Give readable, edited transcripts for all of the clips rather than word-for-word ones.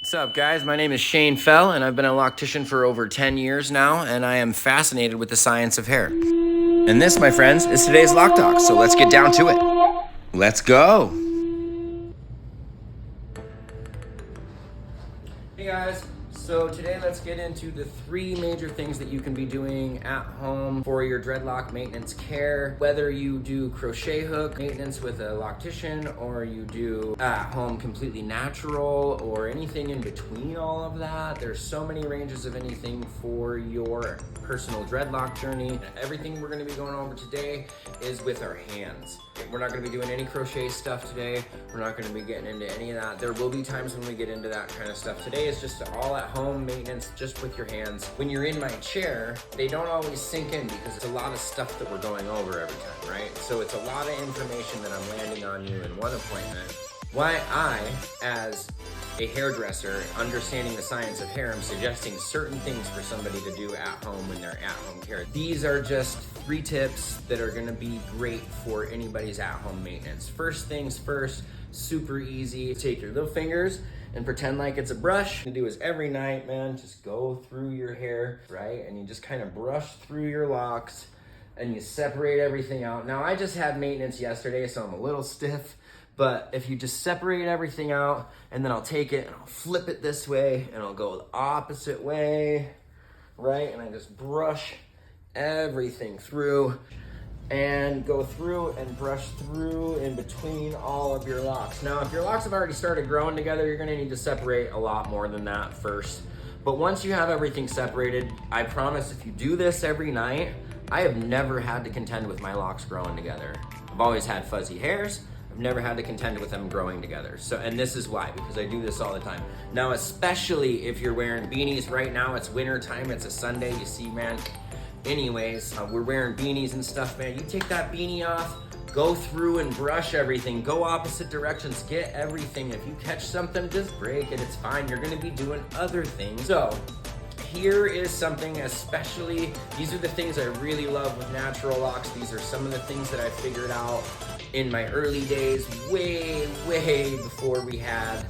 What's up, guys? My name is Shane Fell, and I've been a loctician for over 10 years now, and I am fascinated with the science of hair. And this, my friends, is today's Lock Talk, so let's get down to it. Let's go! Hey guys, so today let's get into the 3 major things that you can be doing at home for your dreadlock maintenance care. Whether you do crochet hook maintenance with a loctician, or you do at home completely natural, or anything in between all of that. There's so many ranges of anything for your personal dreadlock journey. Everything we're gonna be going over today is with our hands. We're not gonna be doing any crochet stuff today. We're not gonna be getting into any of that. There will be times when we get into that kind of stuff. Today is just all at home maintenance, just with your hands. When you're in my chair, they don't always sink in because it's a lot of stuff that we're going over every time, right? So it's a lot of information that I'm landing on you in one appointment. Why I, as a hairdresser, understanding the science of hair, I'm suggesting certain things for somebody to do at home when they're at-home care. These are just 3 tips that are gonna be great for anybody's at-home maintenance. First things first, super easy. Take your little fingers and pretend like it's a brush. What you do is every night, man, just go through your hair, right? And you just kind of brush through your locks and you separate everything out. Now, I just had maintenance yesterday, so I'm a little stiff. But if you just separate everything out, and then I'll take it and I'll flip it this way and I'll go the opposite way, right? And I just brush everything through and go through and brush through in between all of your locks. Now, if your locks have already started growing together, you're gonna need to separate a lot more than that first. But once you have everything separated, I promise if you do this every night, I have never had to contend with my locks growing together. I've always had fuzzy hairs. I've never had to contend with them growing together. So, and this is why, because I do this all the time. Now, especially if you're wearing beanies right now, it's winter time, it's a Sunday, you see, man. Anyways, we're wearing beanies and stuff, man. You take that beanie off, go through and brush everything, go opposite directions, get everything. If you catch something, just break it, it's fine. You're gonna be doing other things. So, here is something especially, these are the things I really love with natural locks. These are some of the things that I figured out in my early days, way before we had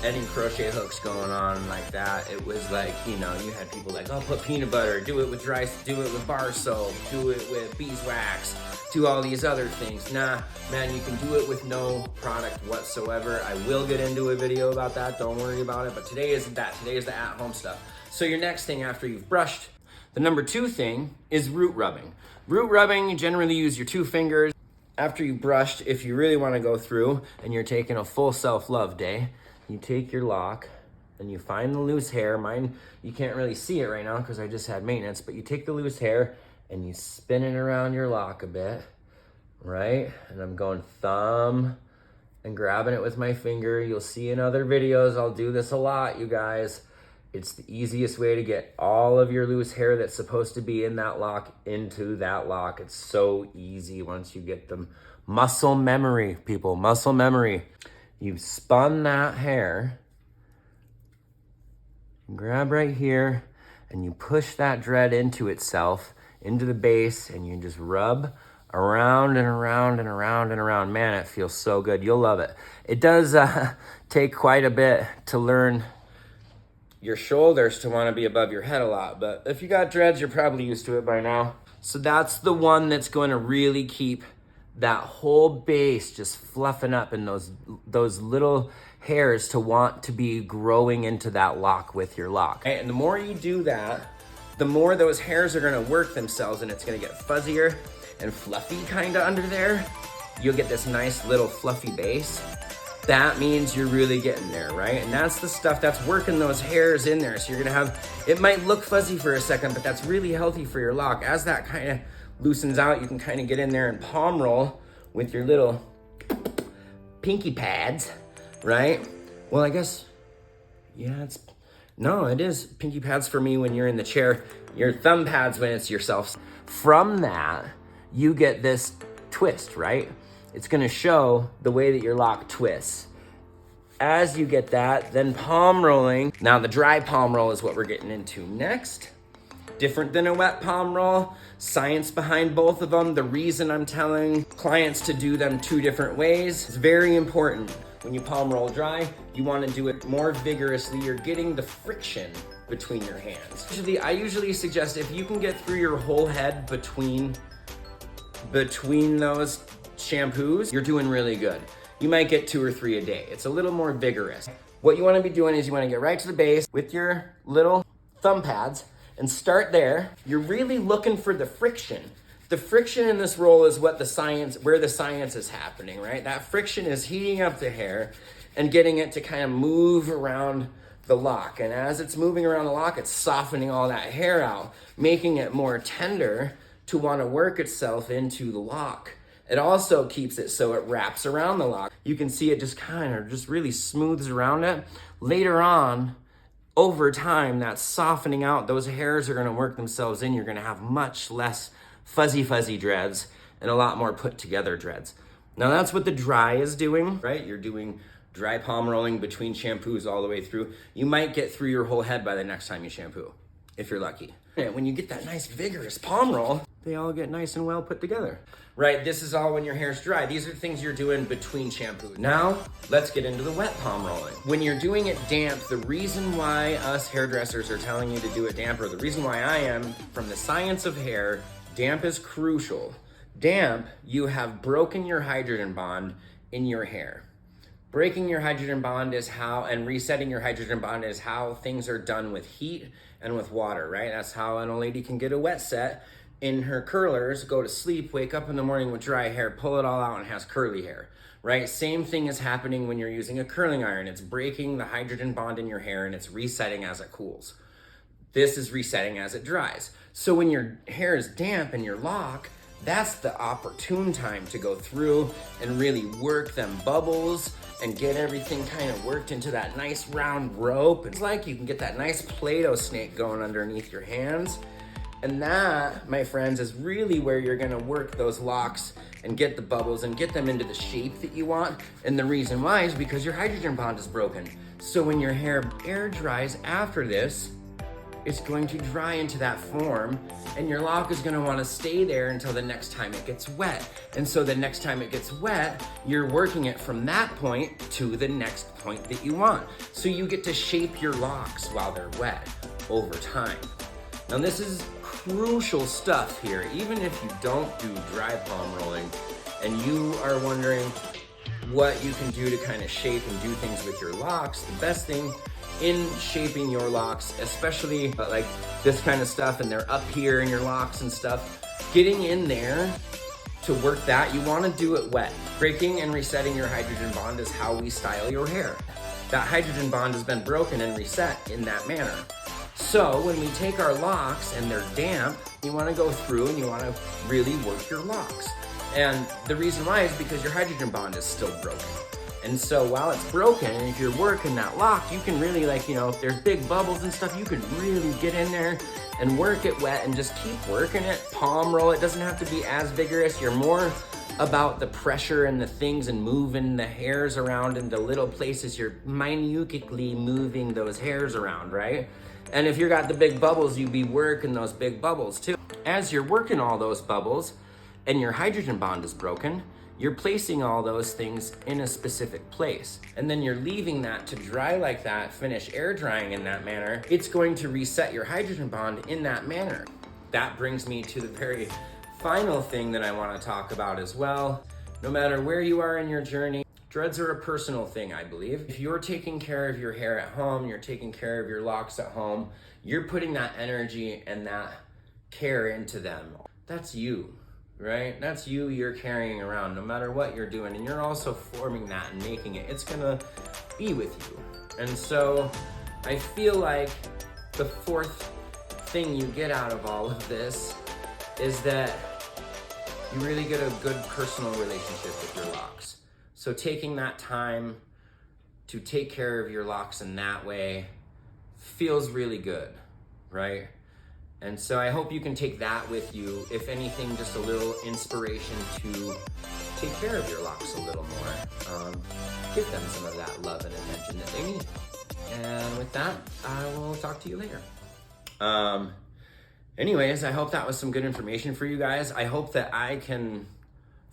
any crochet hooks going on like that. It was like, you know, you had people like, oh, put peanut butter, do it with rice, do it with bar soap, do it with beeswax, do all these other things. Nah, man, you can do it with no product whatsoever. I will get into a video about that, don't worry about it, but today isn't that. Today is the at-home stuff. So your next thing after you've brushed, the number 2 thing is root rubbing. Root rubbing, you generally use your 2 fingers. After you brushed, if you really want to go through and you're taking a full self-love day, you take your lock and you find the loose hair. Mine, you can't really see it right now because I just had maintenance, but you take the loose hair and you spin it around your lock a bit, right? And I'm going thumb and grabbing it with my finger. You'll see in other videos, I'll do this a lot, you guys. It's the easiest way to get all of your loose hair that's supposed to be in that lock into that lock. It's so easy once you get them. Muscle memory, people, muscle memory. You've spun that hair, grab right here, and you push that dread into itself, into the base, and you just rub around and around and around and around. Man, it feels so good. You'll love it. It does take quite a bit to learn your shoulders to want to be above your head a lot, but if you got dreads, you're probably used to it by now. So that's the one that's going to really keep that whole base just fluffing up and those little hairs to want to be growing into that lock with your lock. And the more you do that, the more those hairs are going to work themselves, and it's going to get fuzzier and fluffy kind of under there. You'll get this nice little fluffy base. That means you're really getting there, right? And that's the stuff that's working those hairs in there. So you're gonna have, it might look fuzzy for a second, but that's really healthy for your lock. As that kind of loosens out, you can kind of get in there and palm roll with your little pinky pads, right? Well, I guess, yeah, it is pinky pads for me when you're in the chair. Your thumb pads when it's yourself. From that, you get this twist, right? It's gonna show the way that your lock twists. As you get that, then palm rolling. Now the dry palm roll is what we're getting into next. Different than a wet palm roll. Science behind both of them. The reason I'm telling clients to do them 2 different ways is very important. When you palm roll dry, you want to do it more vigorously. You're getting the friction between your hands. I usually suggest if you can get through your whole head between those shampoos, you're doing really good. You might get 2 or 3 a day. It's a little more vigorous. What you want to be doing is you want to get right to the base with your little thumb pads and start there. You're really looking for the friction. The friction in this roll is where the science is happening, right? That friction is heating up the hair and getting it to kind of move around the lock. And as it's moving around the lock, it's softening all that hair out, making it more tender to want to work itself into the lock. It also keeps it so it wraps around the lock. You can see it just kind of just really smooths around it. Later on, over time, that softening out, those hairs are going to work themselves in. You're going to have much less fuzzy dreads and a lot more put together dreads. Now that's what the dry is doing, right? You're doing dry palm rolling between shampoos all the way through. You might get through your whole head by the next time you shampoo, if you're lucky. And when you get that nice vigorous palm roll, they all get nice and well put together. Right, this is all when your hair's dry. These are things you're doing between shampoos. Now, let's get into the wet palm rolling. When you're doing it damp, the reason why us hairdressers are telling you to do it damp, or the reason why I am, from the science of hair, damp is crucial. Damp, you have broken your hydrogen bond in your hair. Breaking your hydrogen bond is how, and resetting your hydrogen bond is how things are done with heat and with water, right? That's how an old lady can get a wet set in her curlers, go to sleep, wake up in the morning with dry hair, pull it all out and has curly hair, right? Same thing is happening when you're using a curling iron. It's breaking the hydrogen bond in your hair and it's resetting as it cools. This is resetting as it dries. So when your hair is damp and your lock, that's the opportune time to go through and really work them bubbles and get everything kind of worked into that nice round rope. It's like you can get that nice Play-Doh snake going underneath your hands. And that, my friends, is really where you're gonna work those locks and get the bubbles and get them into the shape that you want. And the reason why is because your hydrogen bond is broken. So when your hair air dries after this, it's going to dry into that form and your lock is gonna wanna stay there until the next time it gets wet. And so the next time it gets wet, you're working it from that point to the next point that you want. So you get to shape your locks while they're wet over time. Now this is crucial stuff here. Even if you don't do dry palm rolling and you are wondering what you can do to kind of shape and do things with your locks, the best thing in shaping your locks, especially like this kind of stuff and they're up here in your locks and stuff, getting in there to work that, you want to do it wet. Breaking and resetting your hydrogen bond is how we style your hair. That hydrogen bond has been broken and reset in that manner. So when we take our locks and they're damp, you want to go through and you want to really work your locks. And the reason why is because your hydrogen bond is still broken. And so while it's broken, and if you're working that lock, you can really, like, you know, if there's big bubbles and stuff, you can really get in there and work it wet and just keep working it. Palm roll. It doesn't have to be as vigorous. You're more about the pressure and the things and moving the hairs around in the little places. You're minutely moving those hairs around, right? And if you got the big bubbles, you'd be working those big bubbles too. As you're working all those bubbles and your hydrogen bond is broken, you're placing all those things in a specific place. And then you're leaving that to dry like that, finish air drying in that manner. It's going to reset your hydrogen bond in that manner. That brings me to the very final thing that I want to talk about as well. No matter where you are in your journey, dreads are a personal thing, I believe. If you're taking care of your hair at home, you're taking care of your locks at home, you're putting that energy and that care into them. That's you, right? That's you you're carrying around no matter what you're doing. And you're also forming that and making it. It's gonna be with you. And so I feel like the fourth thing you get out of all of this is that you really get a good personal relationship with your locks. So taking that time to take care of your locks in that way feels really good, right? And so I hope you can take that with you. If anything, just a little inspiration to take care of your locks a little more. Give them some of that love and attention that they need. And with that, I will talk to you later. Anyways, I hope that was some good information for you guys. I hope that I can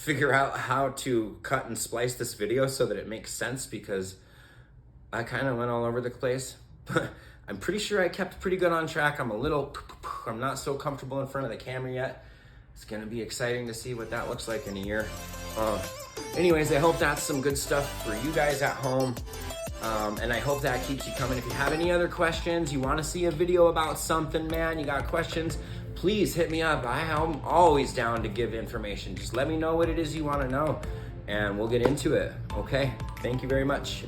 figure out how to cut and splice this video so that it makes sense, because I kind of went all over the place. I'm pretty sure I kept pretty good on track. I'm not so comfortable in front of the camera yet. It's gonna be exciting to see what that looks like in a year. Anyways, I hope that's some good stuff for you guys at home. And I hope that keeps you coming. If you have any other questions, you want to see a video about something, man, you got questions, please hit me up. I'm always down to give information. Just let me know what it is you want to know, and we'll get into it. Okay, thank you very much.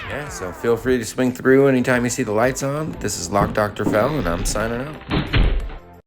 Yeah, so feel free to swing through anytime you see the lights on. This is Loc Dr. Fell, and I'm signing out.